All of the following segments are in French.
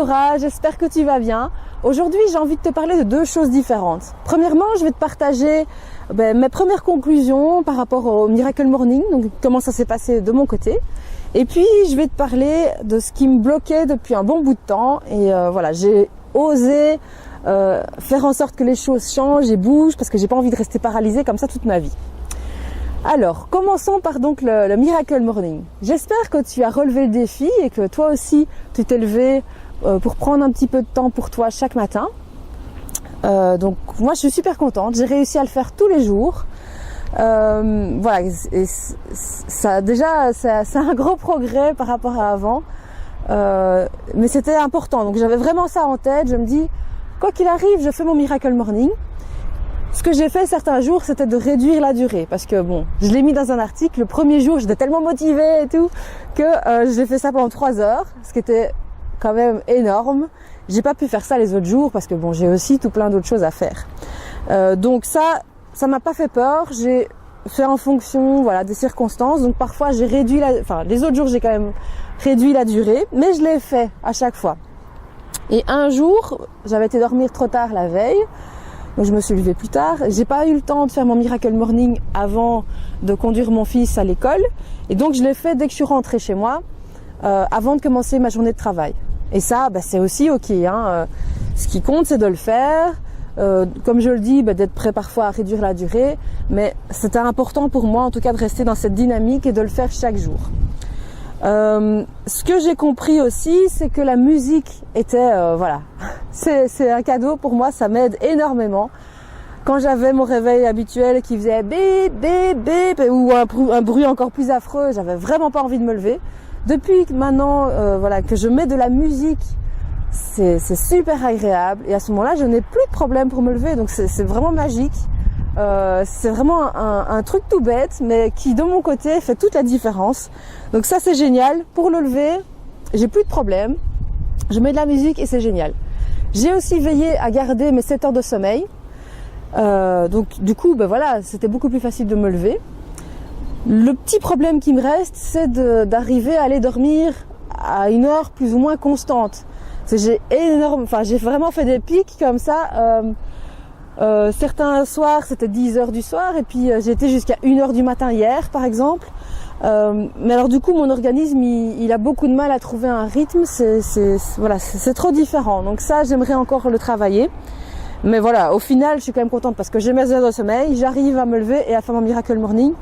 Laura, j'espère que tu vas bien. Aujourd'hui, j'ai envie de te parler de deux choses différentes. Premièrement, je vais te partager mes premières conclusions par rapport au Miracle Morning, donc comment ça s'est passé de mon côté. Et puis, je vais te parler de ce qui me bloquait depuis un bon bout de temps. Et voilà, j'ai osé faire en sorte que les choses changent et bougent parce que j'ai pas envie de rester paralysée comme ça toute ma vie. Alors, commençons par donc le Miracle Morning. J'espère que tu as relevé le défi et que toi aussi, tu t'es levé pour prendre un petit peu de temps pour toi chaque matin. Donc, moi, je suis super contente. J'ai réussi à le faire tous les jours. Voilà, et ça déjà, c'est un gros progrès par rapport à avant. Mais c'était important. Donc, j'avais vraiment ça en tête. Je me dis, quoi qu'il arrive, je fais mon Miracle Morning. Ce que j'ai fait certains jours, c'était de réduire la durée. Parce que bon, je l'ai mis dans un article. Le premier jour, j'étais tellement motivée et tout que j'ai fait ça pendant 3 heures. Ce qui était quand même énorme. J'ai pas pu faire ça les autres jours parce que bon, j'ai aussi tout plein d'autres choses à faire. Donc ça m'a pas fait peur. J'ai fait en fonction, voilà, des circonstances. Donc parfois, j'ai réduit les autres jours, j'ai quand même réduit la durée. Mais je l'ai fait à chaque fois. Et un jour, j'avais été dormir trop tard la veille. Donc je me suis levée plus tard. J'ai pas eu le temps de faire mon Miracle Morning avant de conduire mon fils à l'école. Et donc je l'ai fait dès que je suis rentrée chez moi, avant de commencer ma journée de travail. Et ça, c'est aussi ok. Ce qui compte, c'est de le faire. Comme je le dis, d'être prêt parfois à réduire la durée. Mais c'était important pour moi, en tout cas, de rester dans cette dynamique et de le faire chaque jour. Ce que j'ai compris aussi, c'est que la musique était, c'est un cadeau pour moi, ça m'aide énormément. Quand j'avais mon réveil habituel qui faisait bip, bip, bip, ou un bruit encore plus affreux, j'avais vraiment pas envie de me lever. Depuis maintenant, que je mets de la musique, c'est super agréable. Et à ce moment-là, je n'ai plus de problème pour me lever, donc c'est vraiment magique. C'est vraiment un truc tout bête, mais qui de mon côté fait toute la différence. Donc ça, c'est génial. Pour le lever, j'ai plus de problème. Je mets de la musique et c'est génial. J'ai aussi veillé à garder mes 7 heures de sommeil. Donc du coup, c'était beaucoup plus facile de me lever. Le petit problème qui me reste, c'est d'arriver à aller dormir à une heure plus ou moins constante. J'ai vraiment fait des pics comme ça. Certains soirs c'était 10 heures du soir et puis j'ai été jusqu'à 1 heure du matin hier par exemple. Mais alors du coup mon organisme il a beaucoup de mal à trouver un rythme, c'est trop différent. Donc ça j'aimerais encore le travailler. Mais voilà, au final je suis quand même contente parce que j'ai mes heures de sommeil, j'arrive à me lever et à faire mon Miracle Morning.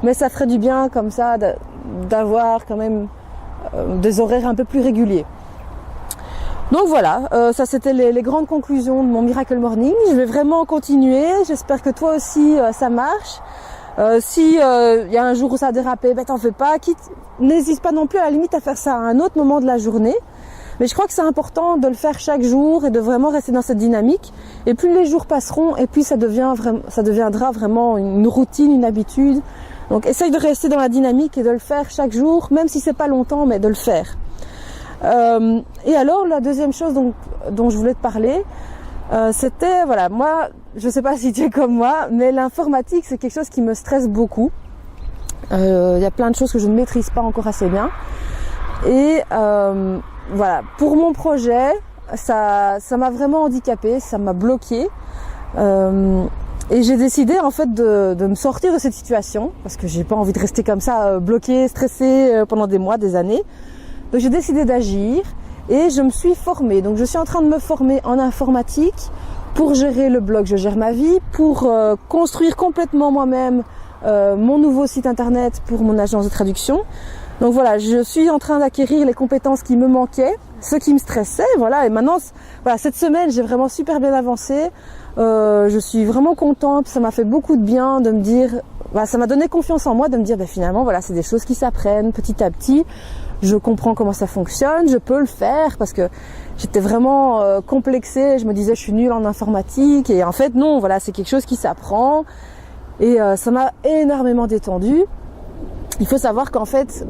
Mais ça ferait du bien comme ça d'avoir quand même des horaires un peu plus réguliers. Donc voilà, ça c'était les grandes conclusions de mon Miracle Morning. Je vais vraiment continuer, j'espère que toi aussi ça marche. Si y a un jour où ça a dérapé, t'en fais pas. N'hésite pas non plus à la limite à faire ça à un autre moment de la journée. Mais je crois que c'est important de le faire chaque jour et de vraiment rester dans cette dynamique. Et plus les jours passeront et plus ça deviendra vraiment une routine, une habitude. Donc essaye de rester dans la dynamique et de le faire chaque jour, même si c'est pas longtemps, mais de le faire. Et alors la deuxième chose dont je voulais te parler, c'était moi je sais pas si tu es comme moi, mais l'informatique c'est quelque chose qui me stresse beaucoup. Il y a plein de choses que je ne maîtrise pas encore assez bien. Et pour mon projet, ça m'a vraiment handicapée, ça m'a bloquée. Et j'ai décidé en fait de me sortir de cette situation parce que j'ai pas envie de rester comme ça bloquée, stressée pendant des mois, des années. Donc j'ai décidé d'agir et je me suis formée. Donc je suis en train de me former en informatique pour gérer le blog Je gère ma vie, pour construire complètement moi-même mon nouveau site internet pour mon agence de traduction. Donc voilà, je suis en train d'acquérir les compétences qui me manquaient, ce qui me stressait, et maintenant, cette semaine, j'ai vraiment super bien avancé. Je suis vraiment contente, ça m'a fait beaucoup de bien de me dire, ça m'a donné confiance en moi de me dire, finalement, c'est des choses qui s'apprennent petit à petit. Je comprends comment ça fonctionne, je peux le faire parce que j'étais vraiment complexée. Je me disais, je suis nulle en informatique et en fait, non, c'est quelque chose qui s'apprend et ça m'a énormément détendue. Il faut savoir qu'en fait,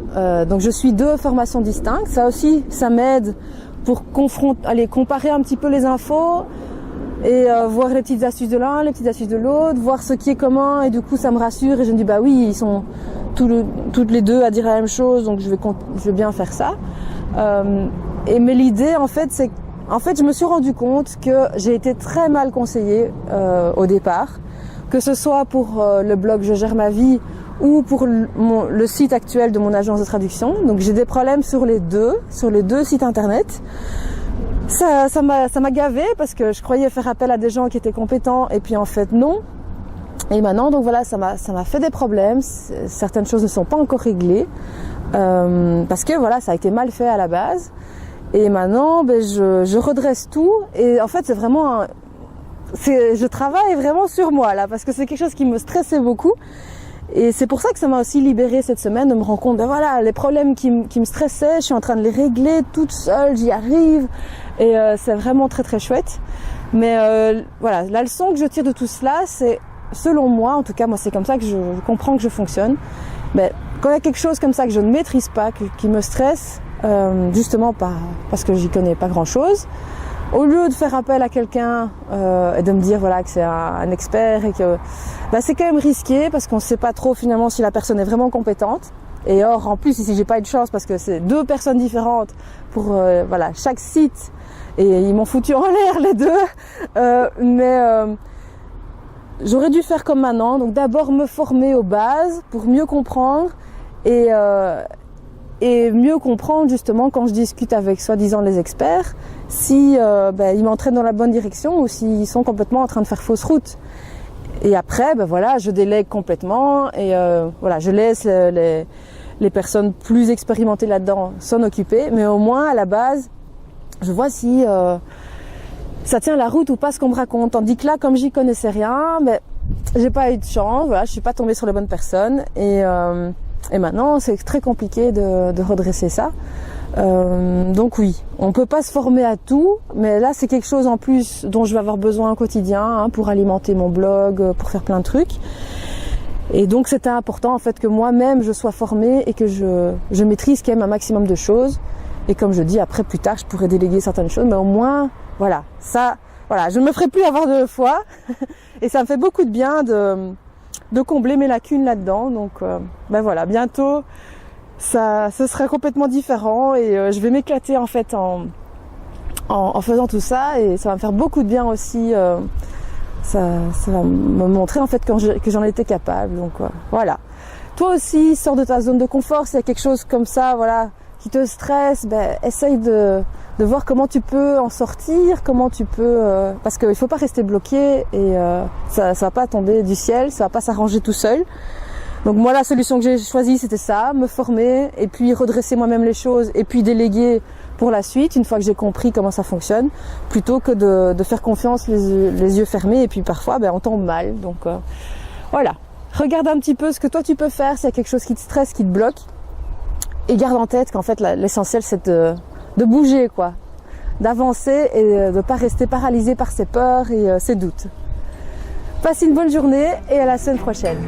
donc je suis 2 formations distinctes. Ça aussi, ça m'aide pour comparer un petit peu les infos et voir les petites astuces de l'un, les petites astuces de l'autre, voir ce qui est commun et du coup ça me rassure et je me dis oui, ils sont toutes les deux à dire la même chose, donc je vais bien faire ça. Mais l'idée en fait c'est En fait, je me suis rendu compte que j'ai été très mal conseillée au départ, que ce soit pour le blog Je gère ma vie ou pour le site actuel de mon agence de traduction. Donc j'ai des problèmes sur les deux sites internet. Ça m'a gavé parce que je croyais faire appel à des gens qui étaient compétents et puis en fait non. Et maintenant, donc voilà, ça m'a fait des problèmes. Certaines choses ne sont pas encore réglées parce que voilà, ça a été mal fait à la base. Et maintenant, je redresse tout. Et en fait, c'est vraiment, je travaille vraiment sur moi là parce que c'est quelque chose qui me stressait beaucoup. Et c'est pour ça que ça m'a aussi libérée cette semaine de me rendre compte, voilà, les problèmes qui me stressaient, je suis en train de les régler toute seule, j'y arrive. Et c'est vraiment très très chouette. Mais voilà, la leçon que je tire de tout cela, c'est, selon moi, en tout cas moi c'est comme ça que je comprends que je fonctionne. Mais quand il y a quelque chose comme ça que je ne maîtrise pas, qui me stresse, justement parce que j'y connais pas grand chose, au lieu de faire appel à quelqu'un et de me dire voilà que c'est un expert et que c'est quand même risqué parce qu'on ne sait pas trop finalement si la personne est vraiment compétente. Et or en plus ici j'ai pas eu de chance parce que c'est 2 personnes différentes pour voilà chaque site et ils m'ont foutu en l'air les deux. Mais j'aurais dû faire comme maintenant, donc d'abord me former aux bases pour mieux comprendre et mieux comprendre justement quand je discute avec soi-disant les experts si ils m'entraînent dans la bonne direction ou s'ils sont complètement en train de faire fausse route. Et après, voilà, je délègue complètement et voilà, je laisse les personnes plus expérimentées là-dedans s'en occuper. Mais au moins, à la base, je vois si ça tient la route ou pas ce qu'on me raconte. Tandis que là, comme j'y connaissais rien, j'ai pas eu de chance. Voilà, je suis pas tombée sur les bonnes personnes et maintenant, c'est très compliqué de redresser ça. Donc oui, on peut pas se former à tout, mais là c'est quelque chose en plus dont je vais avoir besoin au quotidien pour alimenter mon blog, pour faire plein de trucs. Et donc c'était important en fait que moi-même je sois formée et que je maîtrise quand même un maximum de choses. Et comme je dis, après plus tard je pourrais déléguer certaines choses, mais au moins voilà, je ne me ferai plus avoir de foi et ça me fait beaucoup de bien de combler mes lacunes là-dedans. Donc voilà, bientôt ce sera complètement différent et je vais m'éclater en fait en faisant tout ça et ça va me faire beaucoup de bien aussi. Ça va me montrer en fait que j'en étais capable. Donc voilà. Toi aussi, sors de ta zone de confort. S'il y a quelque chose comme ça, voilà, qui te stresse, essaye de voir comment tu peux en sortir, comment tu peux parce qu'il faut pas rester bloqué et ça va pas tomber du ciel, ça va pas s'arranger tout seul. Donc moi la solution que j'ai choisie c'était ça, me former et puis redresser moi-même les choses et puis déléguer pour la suite une fois que j'ai compris comment ça fonctionne, plutôt que de faire confiance les yeux fermés et puis parfois on tombe mal. Donc voilà, regarde un petit peu ce que toi tu peux faire s'il y a quelque chose qui te stresse, qui te bloque et garde en tête qu'en fait l'essentiel c'est de bouger quoi, d'avancer et de pas rester paralysé par ses peurs et ses doutes. Passe une bonne journée et à la semaine prochaine.